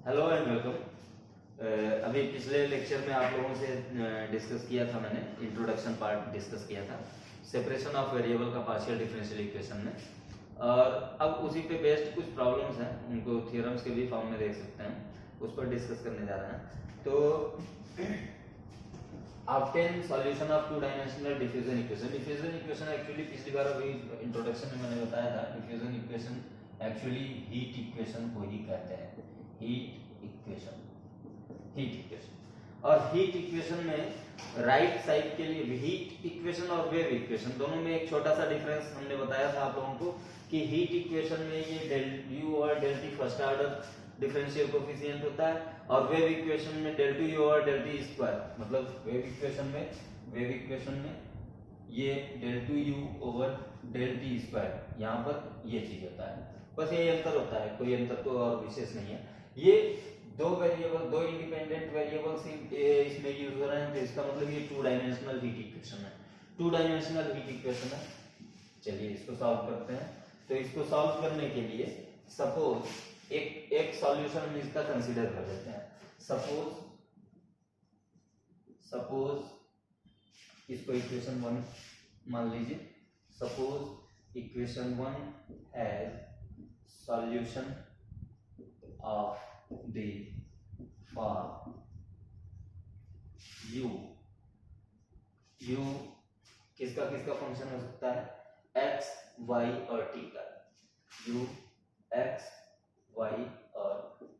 Hello and welcome. अभी पिछले lecture में आप लोगों से डिस्कस किया था, मैंने इंट्रोडक्शन पार्ट डिस्कस किया था सेपरेशन ऑफ वेरिएबल का पार्शियल डिफरेंशियल इक्वेशन में। और अब उसी पे बेस्ड कुछ प्रॉब्लम्स हैं, उनको थ्योरम्स के भी फॉर्म में देख सकते हैं, उस पर डिस्कस करने जा रहे हैं। तो obtain solution of two dimensional diffusion equation. Diffusion equation actually पिछली बार अभी इंट्रोडक्शन में मैंने बताया था, diffusion equation actually heat equation को ही कहते हैं। हीट इक्वेशन और हीट इक्वेशन में राइट साइड के लिए हीट इक्वेशन और वेव इक्वेशन दोनों में एक छोटा सा डिफरेंस हमने बताया था आप लोगों को कि हीट इक्वेशन में ये डेल यू और del t first order differential coefficient होता है, और वेव इक्वेशन में डेल टू यू और डेल टी स्क्वायर, मतलब वेव इक्वेशन में ये del two u over del t square, यहाँ पर ये चीज होता है। बस ये अंतर होता है, कोई अंतर तो और विशेष नहीं है। ये दो इंडिपेंडेंट वेरिएबल्स इसमें यूज हो रहे हैं, तो इसका मतलब ये टू डायमेंशनल हीट इक्वेशन है। चलिए इसको सॉल्व करते हैं। तो इसको सॉल्व करने के लिए सपोज एक सॉल्यूशन हम इसका कंसीडर कर लेते हैं। सपोज इसको इक्वेशन 1 मान लीजिए। Suppose equation 1 has solution of the for u किसका फंक्शन हो सकता है? x, y और t का। u x, y और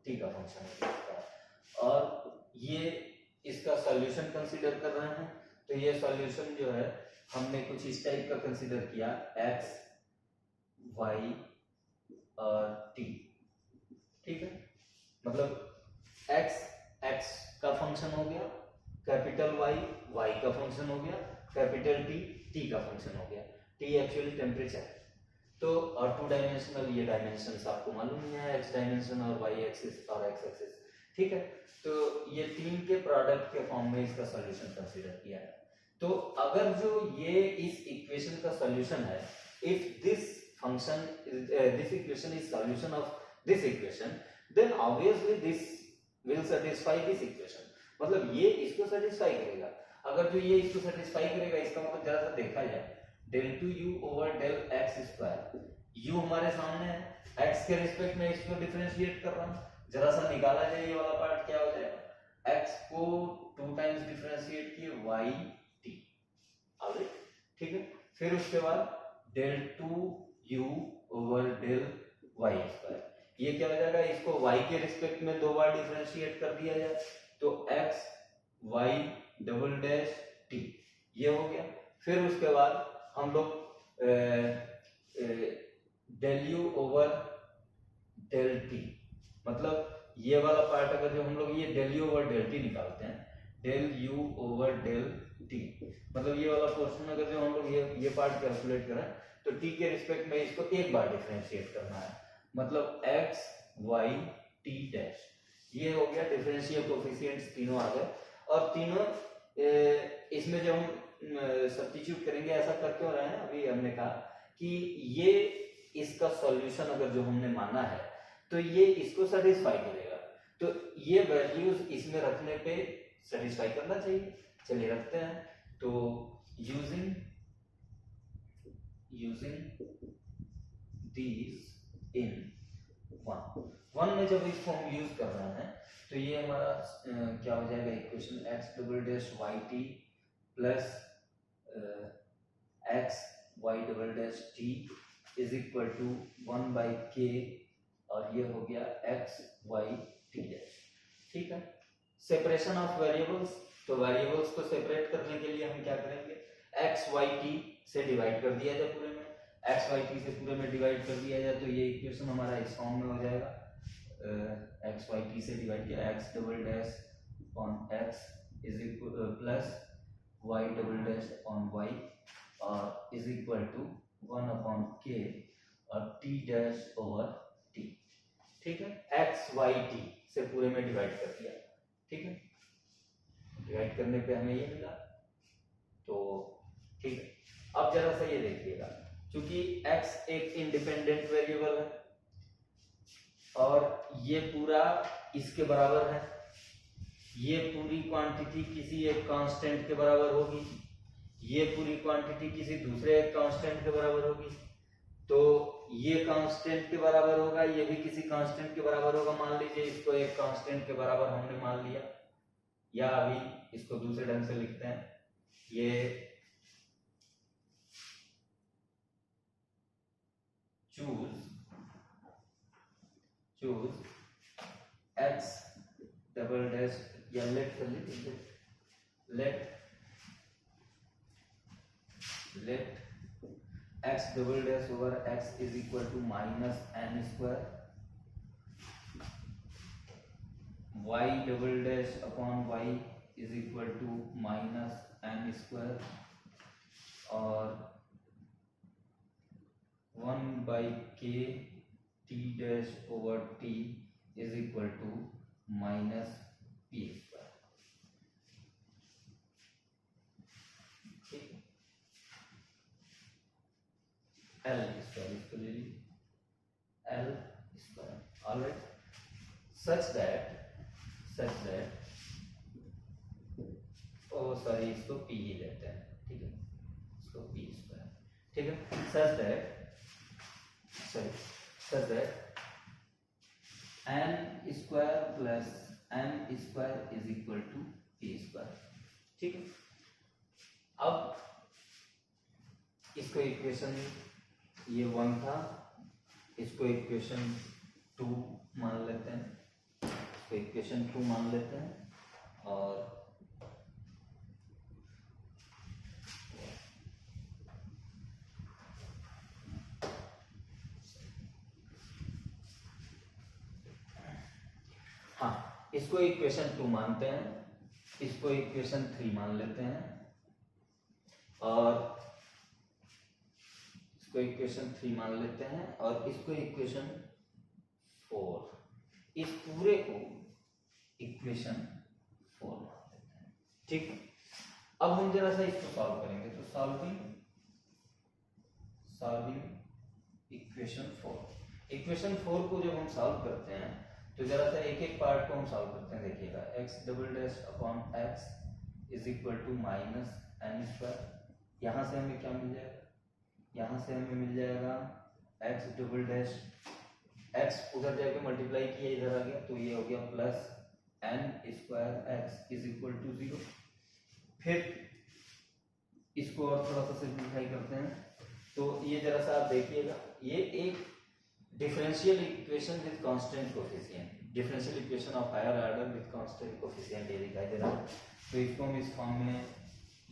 t का फंक्शन हो सकता है, और ये इसका सॉल्यूशन कंसीडर कर रहे हैं। तो ये सॉल्यूशन जो है हमने कुछ इस टाइप का कंसीडर किया, x, y और t। ठीक है, मतलब x का फंक्शन हो गया, कैपिटल Y का फंक्शन हो गया, कैपिटल T का फंक्शन हो गया। T एक्चुअली टेम्परेचर है। तो और टू डायमेंशनल ये डायमेंशंस आपको मालूम ही है, x डायमेंशन और y एक्सिस और x एक्सिस। ठीक है, तो ये तीन के प्रोडक्ट के फॉर्म में इसका सॉल्यूशन कंसीडर किया है। तो अगर जो ये इस इक्वेशन का सॉल्यूशन है, if this equation is solution of this equation, then obviously this will satisfy this equation, मतलब ये इसको सेटिस्फाई करेगा। अगर जो ये इसको सेटिस्फाई करेगा, इसका मतलब जरा सा देखा जाए, del two u over del x square, u हमारे सामने है, एक्स के रिस्पेक्ट में इसको डिफरेंशिएट कर रहा हूं, जरा सा निकाला जाए ये वाला पार्ट, क्या हो जाएगा? एक्स को 2 टाइम्स डिफरेंशिएट किए वाई टी, ऑलराइट। ठीक है, फिर उसके बाद del two u over del y square, ये क्या हो जाएगा? इसको y के रिस्पेक्ट में 2 बार डिफरेंशिएट कर दिया जाए तो x y double dash t, ये हो गया। फिर उसके बाद हम लोग del u over del t, मतलब ये वाला पार्ट अगर जो हम लोग ये del u over del t निकालते हैं, del u over del t, मतलब ये वाला पोर्शन अगर जो हम लोग ये पार्ट कैलकुलेट करें तो t के रिस्पेक्ट में इसको एक बार डिफरेंशिएट करना है, मतलब x y t डैश, ये हो गया। डिफरेंशियल कोफिशिएंट्स तीनों आ गए, और तीनों इसमें जब हम सब्स्टिट्यूट करेंगे, ऐसा कर क्यों रहे हैं? अभी हमने कहा कि ये इसका सॉल्यूशन अगर जो हमने माना है तो ये इसको सेटिस्फाई करेगा, तो ये वैल्यूज इसमें रखने पे सेटिस्फाई करना चाहिए। चलिए रखते हैं। तो यूजिंग these in वन में जब इस फॉर्म यूज कर रहे हैं तो ये हमारा क्या हो जाएगा? Equation x double dash y t plus x y double dash t is equal to 1 by k, और ये हो गया x वाई टी डैश। ठीक है, सेपरेशन ऑफ वेरिएबल्स, तो वेरिएबल्स को सेपरेट करने के लिए हम क्या करेंगे? x वाई टी से डिवाइड कर दिया जाए, पूरे में x वाई टी से पूरे में डिवाइड कर दिया जाए, तो ये इक्वेशन हमारा इस फॉर्म में हो जाएगा। x वाई टी से डिवाइड किया, x double dash on x is equal plus y double dash on y और is equal to 1 upon k और t डैश ओवर t। ठीक है, x वाई टी से पूरे में डिवाइड कर दिया। ठीक है, डिवाइड करने पे हमें ये मिला। तो ठीक है, अब जरा सा ये देखिएगा, क्योंकि x एक इंडिपेंडेंट वेरिएबल है, और ये पूरा इसके बराबर है, ये पूरी क्वांटिटी किसी एक कांस्टेंट के बराबर होगी, ये पूरी क्वांटिटी किसी दूसरे एक कांस्टेंट के बराबर होगी, तो ये कांस्टेंट के बराबर होगा, ये भी किसी कांस्टेंट के बराबर होगा। मान लीजिए इसको एक कांस्टेंट के बराबर हमने मान लिया, या अभी इसको दूसरे ढंग से लिखते हैं, ये चूज x डबल डैश या लेट कर लीजिए, let x double dash over x is equal to minus n square, y double dash upon y is equal to minus n square, और 1 by k t dash over t is equal to minus p square. ठीक, l square इसको ले लीजिए, l square. Alright, such that oh sorry इसको p ही लेते हैं, ठीक है, इसको पी स्क्वायर, ठीक है। Such that n square plus m square is equal to p square, ठीक है। अब इसको इक्वेशन ये 1 था, इसको इक्वेशन 2 मान लेते हैं, इसको इक्वेशन 2 मान लेते हैं, और हाँ, इसको इक्वेशन 2 मानते हैं, इसको इक्वेशन 3 मान लेते हैं, और इसको इक्वेशन 3 मान लेते हैं, और इसको इक्वेशन 4, इस पूरे को इक्वेशन 4 मान लेते हैं, ठीक है। अब हम जरा सा इसको सॉल्व करेंगे, तो सॉल्विंग इक्वेशन 4 को जब हम सॉल्व करते हैं तो जरा सा एक एक पार्ट को हम सॉल्व करते हैं। देखिएगा, x double dash upon x is equal to minus n square, यहाँ से हमें क्या मिल जाएगा, यहाँ से हमें मिल जाएगा x डबल डैश, x उधर जाके मल्टीप्लाई किया इधर आ गया, तो ये हो गया plus n square x is equal to 0। फिर इसको और थोड़ा सा सिंप्लीफाई करते हैं, तो ये जरा सा आप देखिएगा, ये एक differential equation with constant coefficient, differential equation of higher order with constant coefficient ये दिखाई दे रहा है। तो इसको हम इस फॉर्म में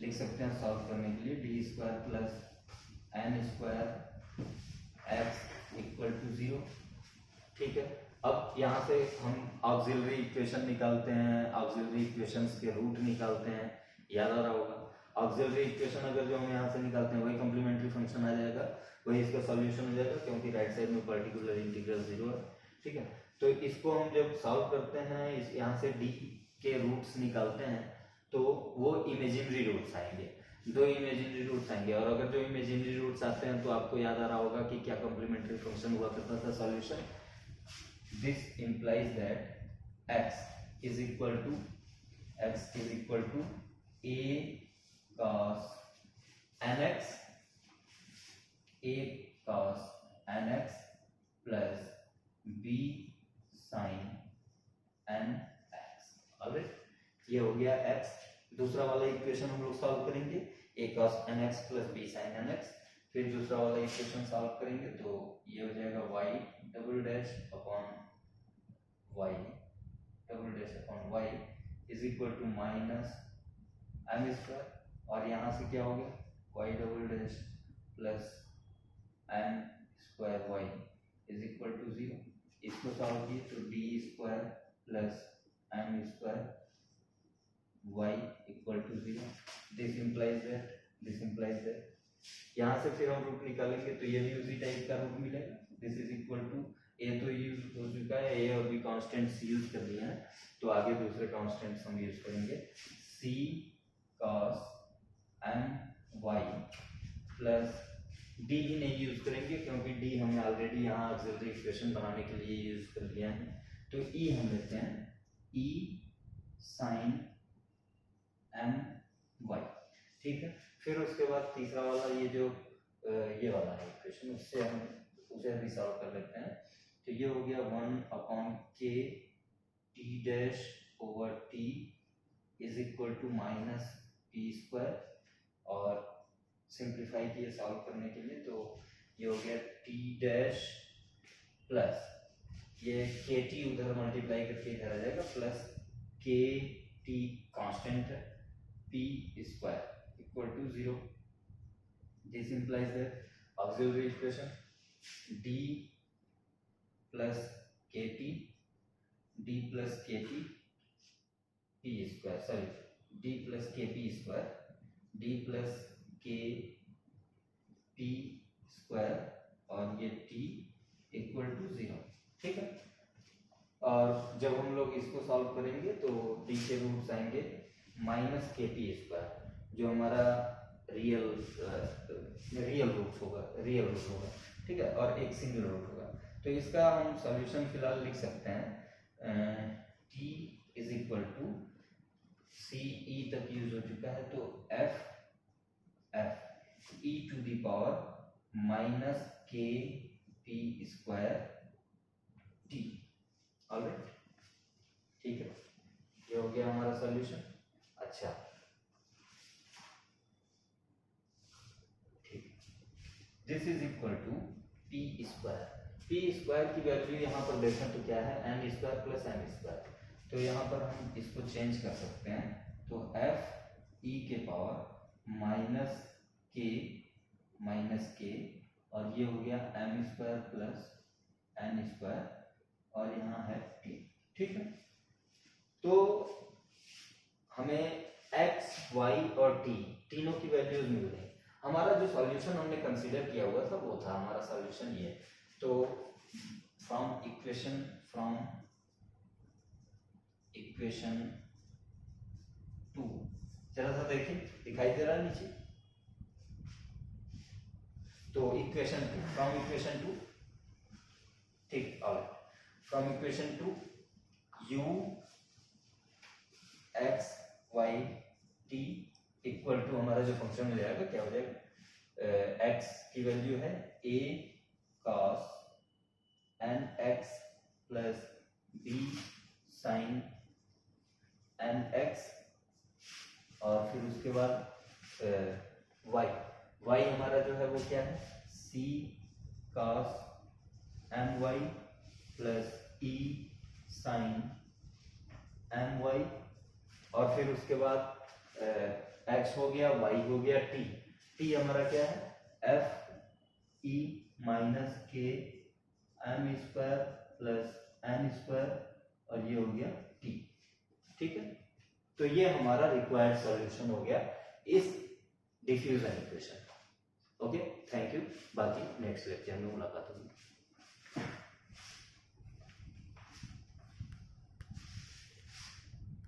लिख सकते हैं सॉल्व करने के लिए, D square plus n square x equal to 0, ठीक है। अब यहाँ से हम ऑक्सिलरी इक्वेशन निकालते हैं, ऑक्सिलरी इक्वेशंस के रूट निकालते हैं, याद आ रहा होगा। ऑक्सिलरी इक्वेशन अगर जो हम यहाँ से निकालते हैं वही कॉम्प्लीमेंट्री फंक्शन आ जाएगा, वही इसका सॉल्यूशन हो जाएगा, क्योंकि राइट साइड में पर्टिकुलर इंटीग्रल 0 है, ठीक है। तो इसको हम जब सॉल्व करते हैं, इस यहाँ से डी के रूट्स निकालते हैं, तो वो इमेजिनरी रूट्स आएंगे, 2 इमेजिनरी रूट्स आएंगे, और अगर जो इमेजिनरी रूट्स आते हैं तो आपको याद आ रहा होगा कि क्या कॉम्प्लीमेंट्री फंक्शन हुआ करता था solution. This implies that x is equal to a cos nx, a cos nx प्लस b sin nx। ऑलराइट, ये हो गया x। दूसरा वाला इक्वेशन हम लोग सॉल्व करेंगे, a cos nx प्लस b sin nx। फिर दूसरा वाला इक्वेशन सॉल्व करेंगे तो ये हो जाएगा y double dash upon y is equal to minus m square, और यहाँ से क्या हो गया y double dash plus m square y is equal to 0। इसको सॉल्व किए तो D square plus m square y equal to 0। This implies that यहाँ से फिर हम रूट निकालेंगे तो ये भी उसी टाइप का रूट मिलेगा। दिस इज इक्वल टू, ए तो यूज हो चुका है, ए और बी कॉन्स्टेंट्स यूज कर लिए हैं, तो आगे दूसरे कॉन्स्टेंट्स हम यूज करेंगे। c cos m y plus D ही नहीं यूज करेंगे क्योंकि डी हमने ऑलरेडी यहाँ ऑक्सिलरी इक्वेशन बनाने के लिए यूज कर लिया है। तो ई हम लेते हैं ई साइन एम वाई, ठीक है। फिर उसके बाद तीसरा वाला ये जो ये वाला है इक्वेशन, उससे हम उसे भी सॉल्व कर लेते हैं। तो ये हो गया 1/k t dash over t is equal to minus p square, और सिंप्लीफाई किए सॉल्व करने के लिए, तो ये हो गया टी डैश प्लस ये के टी उधर मल्टीप्लाई करके इधर आ जाएगा, प्लस के टी कांस्टेंट है, p square equal to 0। This implies that auxiliary equation D plus k t D plus k t p square, sorry D plus k p square D plus k p square और ये T equal to 0, ठीक है। और जब हम लोग इसको solve करेंगे तो डी के रूट्स आएंगे माइनस के पी स्क्वायर, जो हमारा रियल रूट होगा, ठीक है, और एक सिंगल रूट होगा। तो इसका हम सॉल्यूशन फिलहाल लिख सकते हैं t is equal to c e तक यूज हो चुका है, तो f e to the power minus k p square t, alright, ठीक है। ये हो गया हमारा सॉल्यूशन। अच्छा, ठीक, this is equal to p square की वैल्यू यहाँ पर देखें तो क्या है, n square plus m square. तो यहाँ पर हम इसको चेंज कर सकते हैं, तो एफ ई के पावर माइनस के और ये हो गया m square plus n square और यहाँ है टी, ठीक है। तो हमें x, y और t तीनों की वैल्यूज मिल गई। हमारा जो सॉल्यूशन हमने कंसीडर किया हुआ था वो था हमारा सॉल्यूशन ये। तो फ्रॉम इक्वेशन 2 जरा सा देखिए, दिखाई दे रहा है नीचे। तो इक्वेशन 2, फ्रॉम इक्वेशन 2, ठीक, और from equation 2 u x y t equal to हमारा जो फंक्शन हो जाएगा क्या हो जाएगा, x की वैल्यू है a cos n x plus b sin n x, और फिर उसके बाद y हमारा जो है वो क्या है, c cos m y plus e sin m y, और फिर उसके बाद x हो गया, y हो गया, t हमारा क्या है, f e minus k m square plus n square, और ये हो गया t, ठीक है। तो ये हमारा रिक्वायर्ड सॉल्यूशन हो गया इस diffusion equation. Okay, thank you. बाकी नेक्स्ट लेक्चर में मुलाकात होगी।